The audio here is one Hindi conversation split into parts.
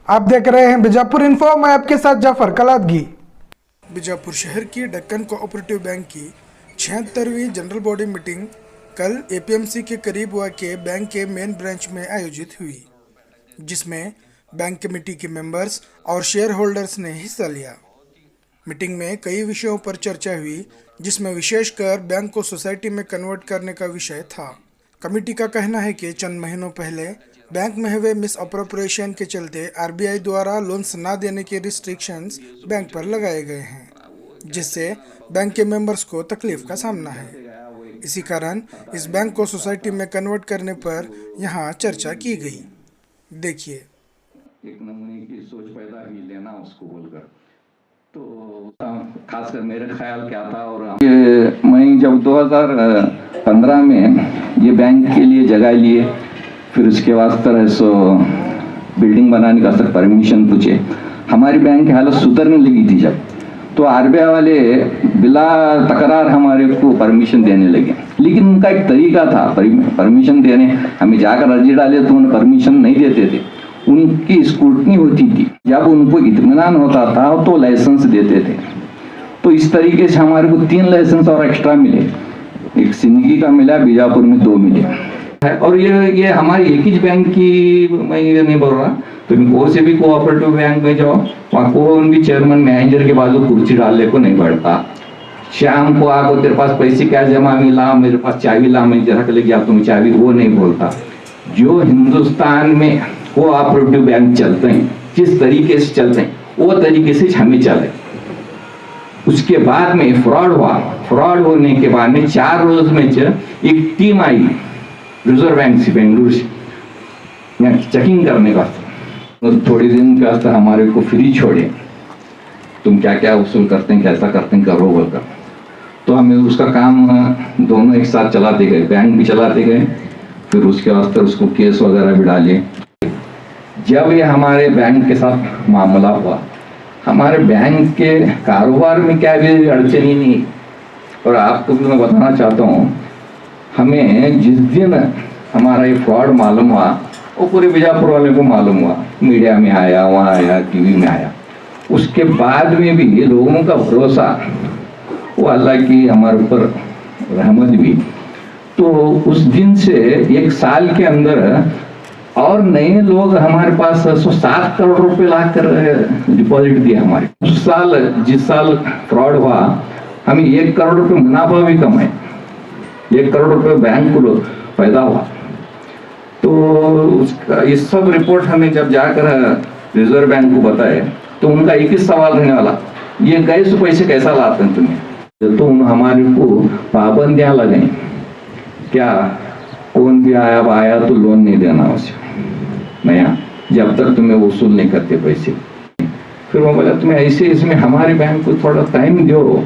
आप देख रहे हैं बीजापुर इन्फो। मैं आपके साथ जाफर कलादगी। बीजापुर शहर की डेक्कन कोऑपरेटिव बैंक की 76वीं जनरल बॉडी मीटिंग कल एपीएमसी के करीब वाक़े बैंक के मेन ब्रांच में आयोजित हुई, जिसमें बैंक कमेटी के मेंबर्स और शेयर होल्डर्स ने हिस्सा लिया। मीटिंग में कई विषयों पर चर्चा हुई, जिसमें विशेषकर बैंक को सोसाइटी में कन्वर्ट करने का विषय था। कमेटी का कहना है कि चंद महीनों पहले बैंक में हुए मिस अप्रोप्रिएशन के चलते आरबीआई द्वारा लोन्स न देने के रिस्ट्रिक्शंस बैंक पर लगाए गए हैं, जिससे बैंक के मेंबर्स को तकलीफ का सामना है। इसी कारण इस बैंक को सोसाइटी में कन्वर्ट करने पर यहाँ चर्चा की गई। देखिए। एक नमूने की सोच पैदा ही लेना उसको बोलकर, तो खासकर मेरा ख्याल क्या था। और मैं जब 2015 में ये बैंक के लिए जगह लिए, फिर उसके वास्ते सो बिल्डिंग बनाने का सर परमिशन पूछे। हमारी बैंक की हालत सुधरने लगी थी जब, तो आरबीआई वाले बिला तकरार हमारे को परमिशन देने लगे। लेकिन उनका एक तरीका था परमिशन देने, हमें जाकर अर्जी डाले तो उन्हें परमिशन नहीं देते थे, उनकी स्क्रूटनी होती थी। जब उनको इत्मीनान होता था तो लाइसेंस देते थे। तो इस तरीके से हमारे को 3 लाइसेंस और एक्स्ट्रा मिले। एक सिंदगी का मिला, बीजापुर में 2 मिले। और ये हमारी एक ही बैंक की, मैं ये नहीं बोल रहा, तुम कोई से भी कोऑपरेटिव बैंक में जाओ, वहाँ कोई भी चेयरमैन मैनेजर के बाजू कुर्सी डालने को नहीं पड़ता। शाम को आको तेरे पास पैसे क्या जमा मिला, मेरे पास चाबी ला, मैं जरा के ले गया तुम चाबी, वो नहीं बोलता। जो हिंदुस्तान में कोऑपरेटिव बैंक चलते हैं, जिस तरीके से चलते हैं वो तरीके से हमें चले। उसके बाद में फ्रॉड हुआ। फ्रॉड होने के बाद में 4 रोज में एक टीम आई रिजर्व बैंक से, बेंगलुरु से, चेकिंग करने का। तो थोड़ी दिन के वास्ते हमारे को फ्री छोड़े, तुम क्या क्या वसूल करते हैं, कैसा करते हैं, करो बोलकर। तो हमें उसका काम दोनों एक साथ चलाते गए, बैंक भी चलाते गए, फिर उसके वास्ते उसको केस वगैरह भी डाले। जब ये हमारे बैंक के साथ मामला हुआ, हमारे बैंक के कारोबार में क्या भी अड़चनी नहीं। और आपको भी मैं बताना चाहता हूँ, हमें जिस दिन हमारा ये फ्रॉड मालूम हुआ, वो पूरे बीजापुर वाले को मालूम हुआ, मीडिया में आया, वहाँ आया, टीवी में आया। उसके बाद में भी लोगों का भरोसा, वो अल्लाह की हमारे ऊपर रहमत भी। तो उस दिन से 1 साल के अंदर और नए लोग हमारे पास 7 करोड़ रुपए लाकर डिपॉजिट दिए हमारे। जिस साल फ्रॉड हुआ, हमें 1 करोड़ रुपए मुनाफा भी कम है, 1 करोड़ रुपए बैंक को फायदा हुआ। तो उसका ये सब रिपोर्ट हमें जब जाकर रिजर्व बैंक को बताए, तो उनका एक ही सवाल रहने वाला, ये गए सो पैसे कैसा लाते हैं तुम्हें। तो हमारे को पाबंदियां लगाई, क्या कौन भी आया तो लोन नहीं देना उसे नया, जब तक तुम्हें वसूल नहीं करते पैसे। फिर वो बोला तुम्हें ऐसे इसमें हमारे बैंक को थोड़ा टाइम दो,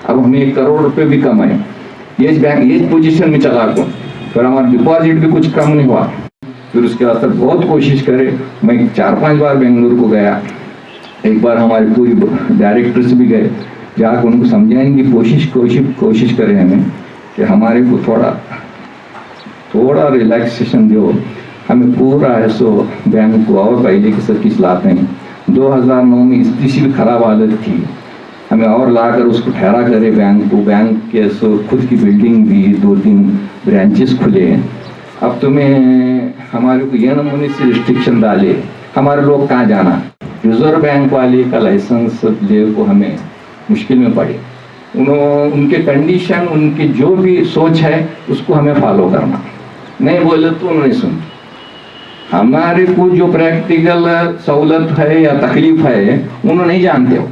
अब हमें 1 करोड़ रुपए भी कम है, ये बैंक ये पोजीशन में चला को। फिर हमारा डिपॉजिट भी कुछ कम नहीं हुआ। फिर उसके बाद बहुत कोशिश करे, मैं 4-5 बार बेंगलुरु को गया, एक बार हमारे पूरी डायरेक्टर्स भी गए, जाकर उनको समझाने की कोशिश करें हमें कि हमारे को थोड़ा रिलैक्सेशन दो, हमें पूरा है सो बैंक को और पहले की सब चीज लाते हैं। 2009 में स्थिति भी खराब हालत थी, हमें और लाकर उसको ठहरा करे बैंक को। बैंक के सो खुद की बिल्डिंग भी 2-3 ब्रांचेस खुले। अब तुम्हें हमारे को ये नमूने से रिस्ट्रिक्शन डाले, हमारे लोग कहाँ जाना। रिजर्व बैंक वाले का लाइसेंस ले को हमें मुश्किल में पड़े। उनके कंडीशन, उनकी जो भी सोच है उसको हमें फॉलो करना, नहीं बोले तो उन्होंने सुन। हमारे को जो प्रैक्टिकल सहूलत है या तकलीफ है उन्होंने नहीं जानते हो।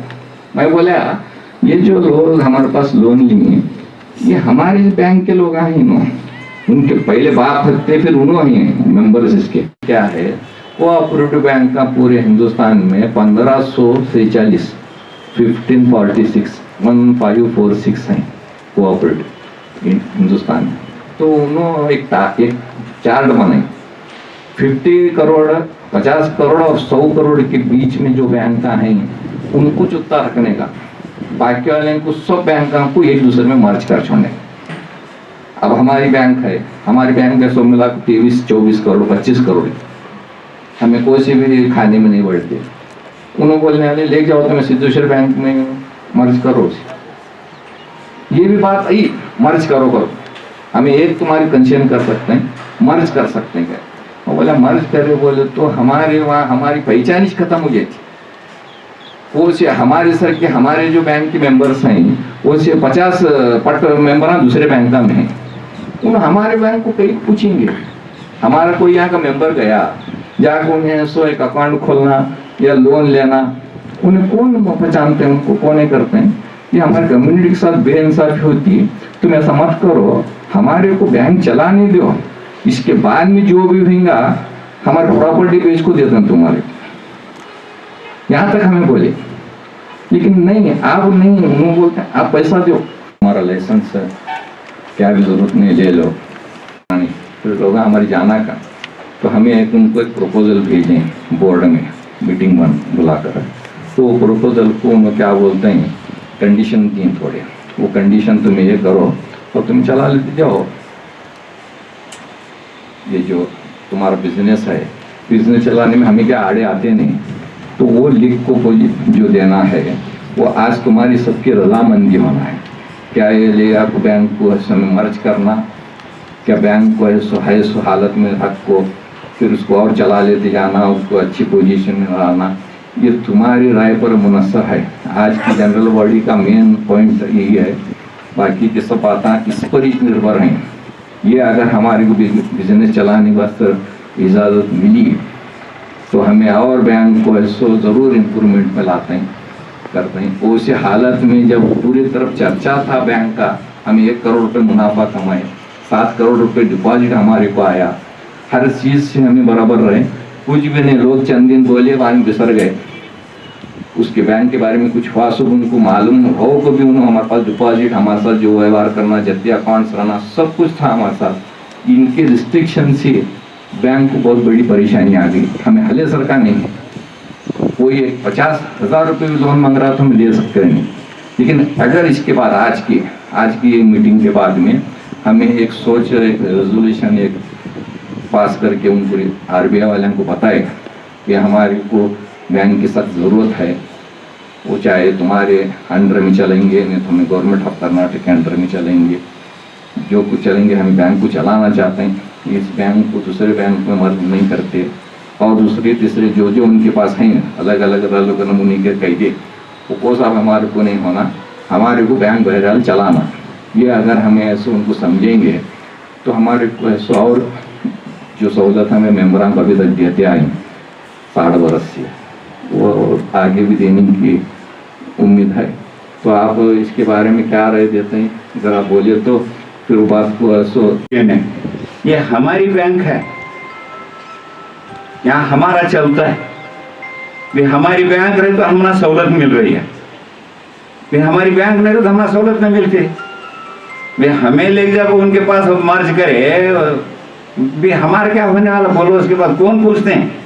मैं बोला ये जो लोग हमारे पास लोन लिए, ये हमारे बैंक के लोग आए ना, उनके पहले बाप थे, फिर उन्होंने ही मेंबर्स इसके। क्या है कोऑपरेटिव बैंक का पूरे हिंदुस्तान में 1546 1546 है कोऑपरेटिव हिंदुस्तान में। तो उन्होंने एक चार्ट बनाई, 50 करोड़ 50 करोड़ और 100 करोड़ के बीच में जो बैंक हैं उनको चुत्ता रखने का, बाकी वाले को सब बैंक को एक दूसरे में मर्ज कर छोड़ने। अब हमारी बैंक है, हमारी बैंक में सब मिला 23-24 करोड़ 25 करोड़, हमें कोई से भी खाने में नहीं बढ़ते। उन्होंने बोलने वाले ले जाओ तो मैं सिद्धेश्वर बैंक में मर्ज करो, ये भी बात आई मर्ज करो, हमें एक तुम्हारी कंसेशन कर सकते हैं, मर्ज कर सकते हैं क्या? और बोला मर्ज करे, बोले तो हमारे वहाँ हमारी पहचान ही खत्म हो गई थी। वो से हमारे सर के हमारे जो बैंक के मेंबर्स हैं वो से 50 पट मेंबर दूसरे बैंक में हैं, उन हमारे बैंक को कहीं पूछेंगे, हमारा कोई यहाँ का मेंबर गया जाकर उन्हें सो एक अकाउंट खोलना या लोन लेना, उन्हें कौन पहचानते हैं, उनको कौन नहीं करते हैं। ये हमारी कम्युनिटी के साथ बेइंसाफी होती है। तुम ऐसा मत करो, हमारे को बैंक चलाने दो, इसके बाद में जो भी होगा हमारे प्रॉपर्टी बेच को देते हैं तुम्हारे, यहाँ तक हमें बोले। लेकिन नहीं, आप नहीं, उन्होंने बोलते हैं आप पैसा दो, हमारा लाइसेंस है, क्या भी जरूरत नहीं, ले लो। फिर लोग हमारी जाना का, तो हमें उनको एक प्रपोजल भेजें बोर्ड में मीटिंग बुलाकर, तो वो प्रपोजल को उन्होंने क्या बोलते हैं कंडीशन दी थोड़े, वो कंडीशन तुम ये करो और तुम चला लेते जाओ। ये जो तुम्हारा बिजनेस है, बिजनेस चलाने में हमें क्या आड़े आते नहीं, तो वो लिख को जो देना है वो आज तुम्हारी सबकी रजामंदी होना है। क्या ये ले आपको बैंक को समय मर्ज करना, क्या बैंक को ऐसो हालत में रख को फिर उसको और चला लेते जाना, उसको अच्छी पोजीशन में लाना, ये तुम्हारी राय पर मुनस्सर है। आज की जनरल बॉडी का मेन पॉइंट यही है, बाकी की सब बातें इस पर ही निर्भर हैं। ये अगर हमारे को बिजनेस चलाने वास्ते इजाज़त मिली तो हमें और बैंक को ऐसो ज़रूर इम्प्रूवमेंट में लाते हैं, करते हैं। उसी हालत में जब पूरी तरफ चर्चा था बैंक का, हम 1 करोड़ रुपये मुनाफा कमाए, 7 करोड़ रुपये डिपॉजिट हमारे को आया, हर चीज़ से हमें बराबर रहे, कुछ भी नहीं। लोग चंद दिन बोले बाद में बिसर गए, उसके बैंक के बारे में कुछ हुआ सब उनको मालूम हो को भी उन्होंने हमारे पास डिपॉजिट, हमारे साथ जो व्यवहार करना, जत्ती अकाउंट्स रहना, सब कुछ था हमारे साथ। इनके रिस्ट्रिक्शन से बैंक को बहुत बड़ी परेशानी आ गई। हमें हले सरकार नहीं, कोई 50,000 रुपये भी लोन मांग रहा तो हम दे सकते नहीं। लेकिन अगर इसके बाद आज की मीटिंग के बाद में हमें एक सोच, एक रेजोल्यूशन एक पास करके उनको RBI वालों को बताए कि हमारे को बैंक की सख्त ज़रूरत है, वो चाहे तुम्हारे अंडर में चलेंगे, नहीं तो हमें गवर्नमेंट ऑफ कर्नाटक के अंडर में चलेंगे, जो कुछ चलेंगे, हम बैंक को चलाना चाहते हैं। इस बैंक को दूसरे बैंक में मर्ज नहीं करते, और दूसरे तीसरे जो उनके पास हैं अलग अलग नमूने के कायदे, वो को सब हमारे को नहीं होना, हमारे को बैंक बहरहाल चलाना। ये अगर हमें ऐसे उनको समझेंगे तो हमारे को ऐसा, और जो सहूलत हमें मेम्बरान को अभी तक देते आए 60 बरस से, वो आगे भी देने की उम्मीद है। तो आप इसके बारे में क्या राय देते हैं, अगर आप बोलिए तो फिर वो बात को ऐसा। ये हमारी बैंक है, यहाँ हमारा चलता है, भी हमारी बैंक रहे तो हमारा सहूलत मिल रही है, भी हमारी बैंक नहीं रहे तो हमारा सहूलत नहीं मिलती। भी हमें ले जाकर उनके पास मर्ज करे, भी हमारा क्या होने वाला बोलो, उसके बाद कौन पूछते हैं।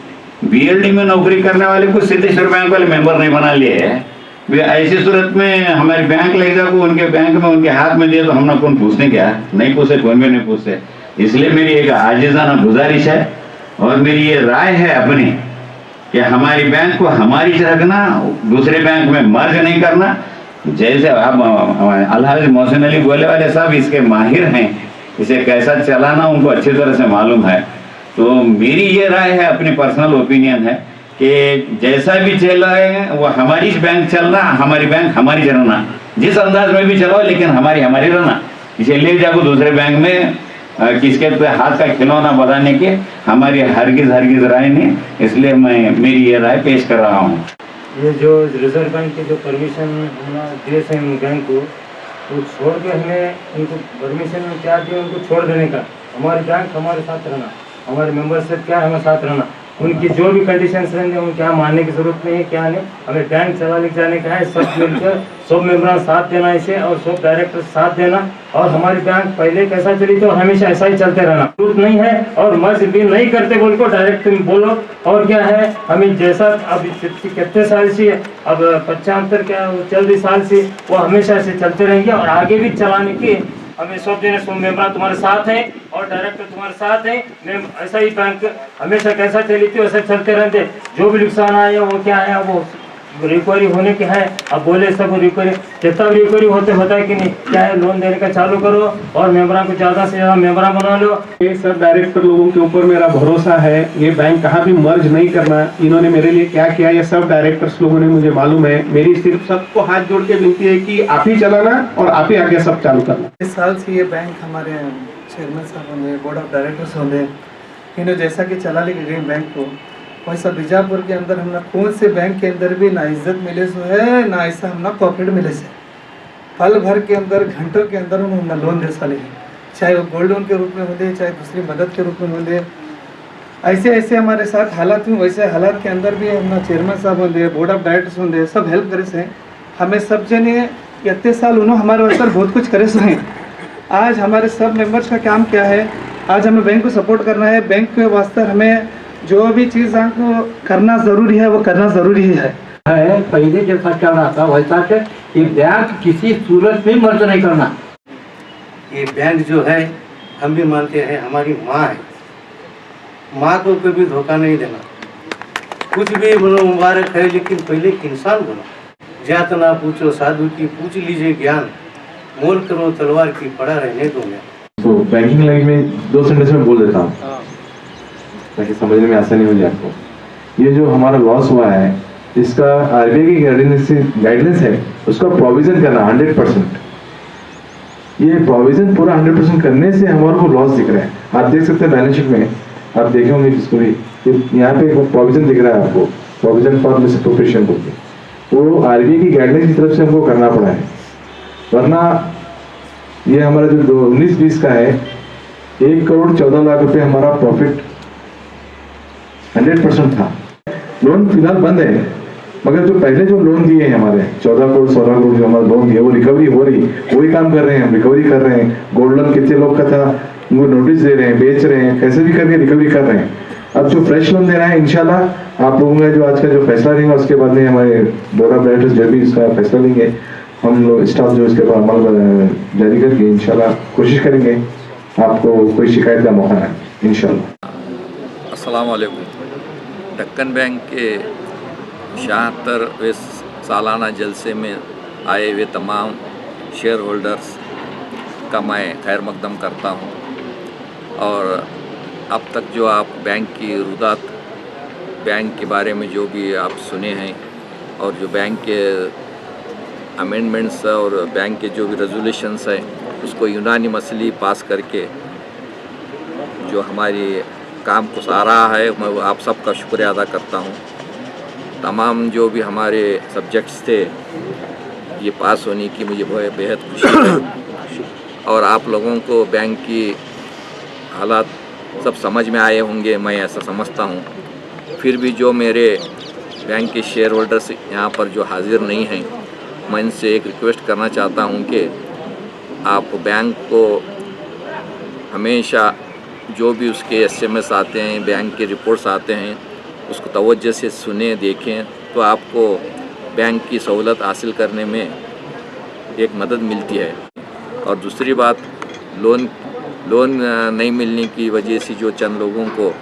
BLD में नौकरी करने वाले को सिद्धेश्वर बैंक वाले मेंबर नहीं बना लिए है। ऐसी सूरत में हमारी बैंक ले जाकर उनके बैंक में उनके हाथ में दिए तो हम ना कौन पूछते क्या, नहीं पूछते, कौन भी नहीं पूछते। इसलिए मेरी एक आजिज़ाना गुजारिश है और मेरी ये राय है अपनी कि हमारी बैंक को हमारी रखना, दूसरे बैंक में मर्ज नहीं करना। जैसे अब अलहाज मोहसिन अली बोले वाले साहब इसके माहिर हैं, इसे कैसा चलाना उनको अच्छी तरह से मालूम है। तो मेरी ये राय है, अपनी पर्सनल ओपिनियन है कि जैसा भी चल रहा है वो हमारी बैंक चलना, हमारी बैंक हमारी चलना, जिस अंदाज में भी चलो लेकिन हमारी रहना। इसे ले जाकर दूसरे बैंक में किसके पे हाथ का खिलौना बनाने के हमारी हरगिज राय नहीं। इसलिए मैं मेरी ये राय पेश कर रहा हूँ। ये जो रिजर्व बैंक के जो परमिशन दिए थे बैंक को, वो छोड़ के हमें उनको परमिशन क्या दिया, उनको छोड़ देने का। हमारी बैंक हमारे साथ रहना, हमारे मेंबरशिप क्या है हमारे साथ रहना, उनकी जो भी कंडीशंस रहेंगे उनको क्या मानने की जरूरत नहीं है, क्या नहीं। हमें बैंक चला ले जाने का है, सब मिलकर सब मेंबर साथ देना इसे, और सब डायरेक्टर साथ देना। और हमारी बैंक पहले कैसा चली तो हमेशा ऐसा ही चलते रहना, जरूरत नहीं है। और मर्ज भी नहीं करते बोल को डायरेक्ट तुम बोलो। और क्या है, हमें जैसा अब कितने साल से, अब 75 क्या 40 साल से वो हमेशा से चलते रहेंगे और आगे भी चलाने की हमें सब जने मेंबर तुम्हारे साथ हैं और डायरेक्टर तुम्हारे साथ हैं। मैं ऐसा ही बैंक हमेशा कैसा चली थी वैसा चलते रहते। जो भी नुकसान आया वो क्या है वो रिकवरी होने की है। अब बोले सब रिकवरी जितना रिकवरी होता है कि नहीं, क्या है लोन देने का चालू करो और मेंबरों को ज़्यादा से ज़्यादा मेंबरा बना लो। ये सब डायरेक्टर लोगों के ऊपर मेरा भरोसा है। ये बैंक कहाँ भी मर्ज नहीं करना। इन्होंने मेरे लिए क्या किया ये सब डायरेक्टर्स लोगों ने मुझे मालूम है। मेरी सिर्फ सबको हाथ जोड़ के विनती है कि आप ही चलाना और आप ही आगे सब चालू करना। इस साल से ये बैंक हमारे चेयरमैन साहब होंगे, बोर्ड ऑफ डायरेक्टर्स होंगे, इन्होंने जैसा कि चला लेके गए बैंक को, वैसा बीजापुर के अंदर हमने कौन से बैंक के अंदर भी ना इज्जत मिले सो है ना ऐसा हमने प्रॉफिट मिले से। पल भर के अंदर घंटों के अंदर हमने लोन दे साले, चाहे वो गोल्ड लोन के रूप में होंगे चाहे दूसरी मदद के रूप में होंगे। ऐसे ऐसे हमारे साथ हालात हुए, वैसे हालात के अंदर भी हमने चेयरमैन साहब होंगे, बोर्ड ऑफ डायरेक्टर्स होंगे, सब हेल्प करे से हमें सब जने इतने साल उन्होंने हमारे वास्ते बहुत कुछ करे सो हैं। आज हमारे सब मेंबर्स का काम क्या है, आज हमें बैंक को सपोर्ट करना है। बैंक के वास्ते हमें जो भी चीज़ आपको करना ज़रूरी है वो करना ज़रूरी है। पहले जैसा चल रहा था वैसा से ये बैंक किसी सूरत में मर्ज नहीं करना। ये बैंक जो है हम भी मानते हैं हमारी माँ है, माँ को कभी धोखा नहीं देना। कुछ भी बोलो मुबारक है लेकिन पहले इंसान बनो। जात ना पूछो साधु की पूछ लीजिए ज्ञान, मोल करो तलवार की पड़ा रहने दूंगा। तो बैंकिंग लाइन में 2 सेंटेंस में बोल देता हूँ ताकि समझने में आसानी हो जाए आपको। ये जो हमारा लॉस हुआ है इसका आरबीआई की गाइडलाइंस है उसका प्रोविजन करना 100%। ये प्रोविजन पूरा 100% करने से हमारे को लॉस दिख रहा है। आप देख सकते हैं बैलेंस शीट में, आप देखे होंगे किसको भी, यहाँ पे एक प्रोविजन दिख रहा है आपको, प्रोविजन फॉर मिसअप्रोप्रिएशन बोल के। वो आरबीआई की गाइडलाइंस की तरफ से हमको करना पड़ा है, वरना ये हमारा जो 19-20 का है 1 करोड़ 14 लाख रुपए हमारा प्रॉफिट 100% था। लोन फिलहाल बंद है, मगर जो पहले जो लोन दिए हैं हमारे 14 करोड़ 16 करोड़ जो हमारा लोन दिए वो रिकवरी हो रही, वही काम कर रहे हैं, हम रिकवरी कर रहे हैं। गोल्ड लोन कितने लोग का था उनको नोटिस दे रहे हैं, बेच रहे हैं, कैसे भी करके रिकवरी कर रहे हैं। अब जो फ्रेश लोन देना है इंशाल्लाह आप लोगों का जो आज का जो फैसला लेंगे उसके बाद में हमारे बोर्ड ऑफ डायरेक्टर्स जो भी इसका फैसला लेंगे, हम लोग स्टाफ जो इसके बाद अमल जारी करके इंशाल्लाह कोशिश करेंगे आपको कोई शिकायत का मौका ना इंशाल्लाह। अस्सलाम वालेकुम। दक्कन बैंक के 76वें सालाना जलसे में आए हुए तमाम शेयर होल्डर्स का मैं खैर मकदम करता हूं। और अब तक जो आप बैंक की रुदात, बैंक के बारे में जो भी आप सुने हैं और जो बैंक के अमेंडमेंट्स और बैंक के जो भी रेजोल्यूशंस हैं उसको यूनानिमसली पास करके जो हमारी काम को सराहा है, मैं आप सबका शुक्रिया अदा करता हूँ। तमाम जो भी हमारे सब्जेक्ट्स थे ये पास होने की मुझे बेहद खुशी है। और आप लोगों को बैंक की हालात सब समझ में आए होंगे, मैं ऐसा समझता हूँ। फिर भी जो मेरे बैंक के शेयर होल्डर्स यहाँ पर जो हाजिर नहीं हैं, मैं इनसे एक रिक्वेस्ट करना चाहता हूँ कि आप बैंक को हमेशा जो भी उसके एसएमएस आते हैं, बैंक के रिपोर्ट्स आते हैं, उसको तवज्जो से सुने देखें तो आपको बैंक की सहूलत हासिल करने में एक मदद मिलती है। और दूसरी बात, लोन नहीं मिलने की वजह से जो चंद लोगों को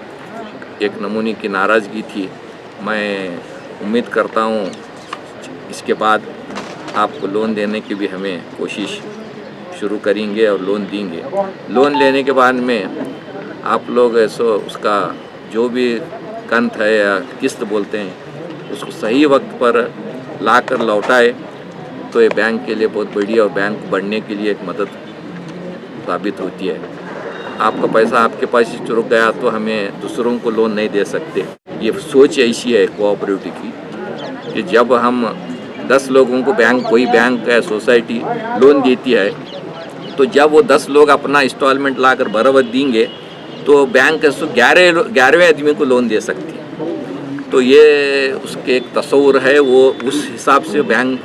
एक नमूने की नाराज़गी थी, मैं उम्मीद करता हूँ इसके बाद आपको लोन देने की भी हमें कोशिश शुरू करेंगे और लोन देंगे। लोन लेने के बाद में आप लोग ऐसो उसका जो भी कंत है या किस्त बोलते हैं उसको सही वक्त पर लाकर लौटाए तो ये बैंक के लिए बहुत बढ़िया और बैंक बढ़ने के लिए एक मदद साबित होती है। आपका पैसा आपके पास ही रुक गया तो हमें दूसरों को लोन नहीं दे सकते। ये सोच ऐसी है कोऑपरेटिव की कि जब हम 10 लोगों को कोई बैंक या सोसाइटी लोन देती है तो जब वो 10 लोग अपना इंस्टॉलमेंट लाकर बराबर देंगे तो बैंक 11वें आदमी को लोन दे सकती है। तो ये उसके एक तस्वुर है, वो उस हिसाब से बैंक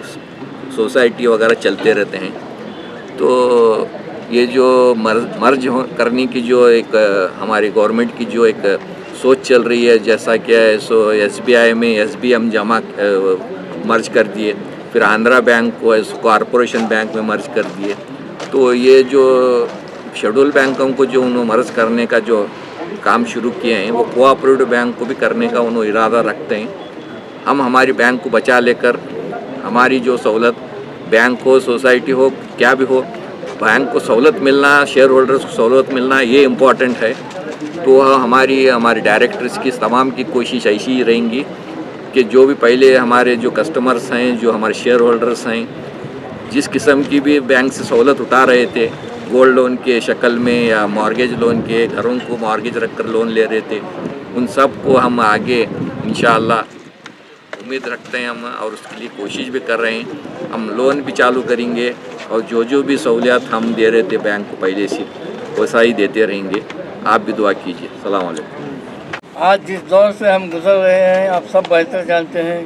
सोसाइटी वगैरह चलते रहते हैं। तो ये जो मर्ज करने की जो एक हमारी गवर्नमेंट की जो एक सोच चल रही है, जैसा कि सो SBI में SBM जमा मर्ज कर दिए, फिर आंध्रा बैंक को कॉरपोरेशन बैंक में मर्ज कर दिए, तो ये जो शेड्यूल बैंकों को जो उन्होंने मर्ज करने का जो काम शुरू किए हैं वो कोऑपरेटिव बैंक को भी करने का उन्होंने इरादा रखते हैं। हम हमारी बैंक को बचा लेकर हमारी जो सहूलत बैंक हो सोसाइटी हो क्या भी हो, बैंक को सहूलत मिलना, शेयर होल्डर्स को सहूलत मिलना ये इम्पॉर्टेंट है। तो हमारे डायरेक्टर्स की तमाम की कोशिश ऐसी ही रहेंगी कि जो भी पहले हमारे जो कस्टमर्स हैं, जो हमारे शेयर होल्डर्स हैं, जिस किस्म की भी बैंक से सहूलत उठा रहे थे, गोल्ड लोन के शक्ल में या मॉर्गेज लोन के, घरों को मॉर्गेज रखकर लोन ले रहे थे, उन सब को हम आगे इंशाअल्लाह उम्मीद रखते हैं हम, और उसके लिए कोशिश भी कर रहे हैं। हम लोन भी चालू करेंगे और जो भी सहूलियत हम दे रहे थे बैंक को पहले से वैसा ही देते रहेंगे। आप भी दुआ कीजिए। अस्सलाम वालेकुम। आज जिस दौर से हम गुजर रहे हैं आप सब बेहतर जानते हैं।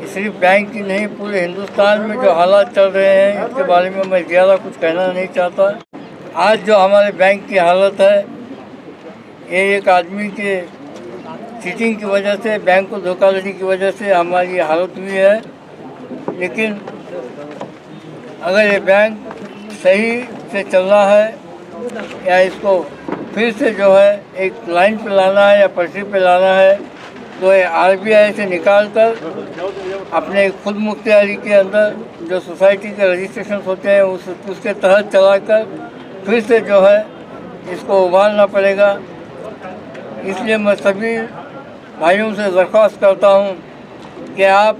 सिर्फ बैंक की नहीं, पूरे हिंदुस्तान में जो हालात चल रहे हैं इसके बारे में मैं ज़्यादा कुछ कहना नहीं चाहता। आज जो हमारे बैंक की हालत है ये एक आदमी के चीटिंग की वजह से, बैंक को धोखाधड़ी की वजह से हमारी हालत हुई है। लेकिन अगर ये बैंक सही से चल रहा है या इसको फिर से जो है एक लाइन पे लाना है या पटरी पे लाना है तो ये RBI से निकाल कर अपने खुद मुख्तियारी के अंदर जो सोसाइटी के रजिस्ट्रेशन होते हैं उसके तहत चलाकर फिर से जो है इसको उभारना पड़ेगा। इसलिए मैं सभी भाइयों से दरख्वास्त करता हूँ कि आप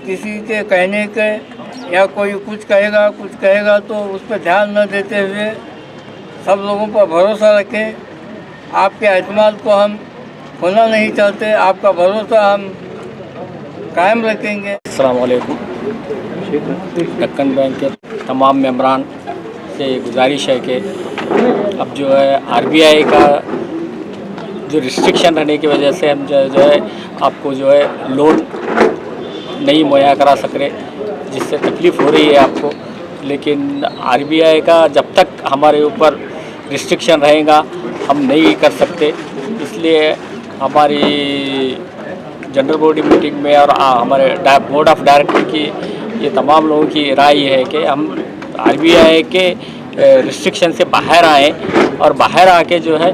किसी के कहने के या कोई कुछ कहेगा तो उस पर ध्यान न देते हुए सब लोगों पर भरोसा रखें। आपके एतमाद को हम खोना नहीं चाहते, आपका भरोसा हम कायम रखेंगे। अस्सलाम वालेकुम। दक्कन बैंक के तमाम मेंबरान से गुजारिश है कि अब जो है RBI का जो रिस्ट्रिक्शन रहने की वजह से हम जो है आपको जो है लोन नहीं मुहैया करा सक रहे, जिससे तकलीफ़ हो रही है आपको। लेकिन RBI का जब तक हमारे ऊपर रिस्ट्रिक्शन रहेगा हम नहीं कर सकते। इसलिए हमारी जनरल बॉडी मीटिंग में और हमारे बोर्ड ऑफ डायरेक्टर की ये तमाम लोगों की राय ये है कि हम RBI के रिस्ट्रिक्शन से बाहर आएँ और बाहर आके जो है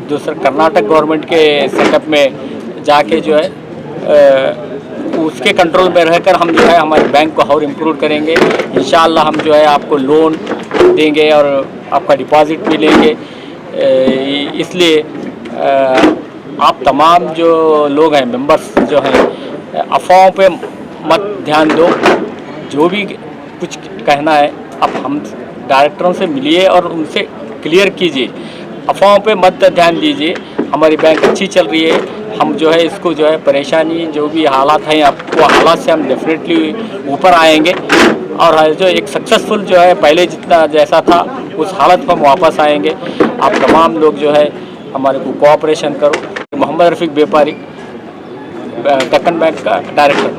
दूसरे कर्नाटक गवर्नमेंट के सेटअप में जाके जो है उसके कंट्रोल में रहकर हम जो है हमारे बैंक को और इम्प्रूव करेंगे। इंशाअल्लाह हम जो है आपको लोन देंगे और आपका डिपॉजिट भी लेंगे। इसलिए आप तमाम जो लोग हैं, मेंबर्स जो हैं, अफवाहों पे मत ध्यान दो। जो भी कुछ कहना है आप हम डायरेक्टरों से मिलिए और उनसे क्लियर कीजिए। अफवाहों पे मत ध्यान दीजिए। हमारी बैंक अच्छी चल रही है। हम जो है इसको जो है परेशानी जो भी हालात हैं आपको हालात से हम डेफिनेटली ऊपर आएंगे और जो एक सक्सेसफुल जो है पहले जितना जैसा था उस हालत पर हम वापस आएंगे। आप तमाम लोग जो है हमारे को कोऑपरेशन करो। मोहम्मद रफ़ीक व्यापारी, दक्कन बैंक का डायरेक्टर।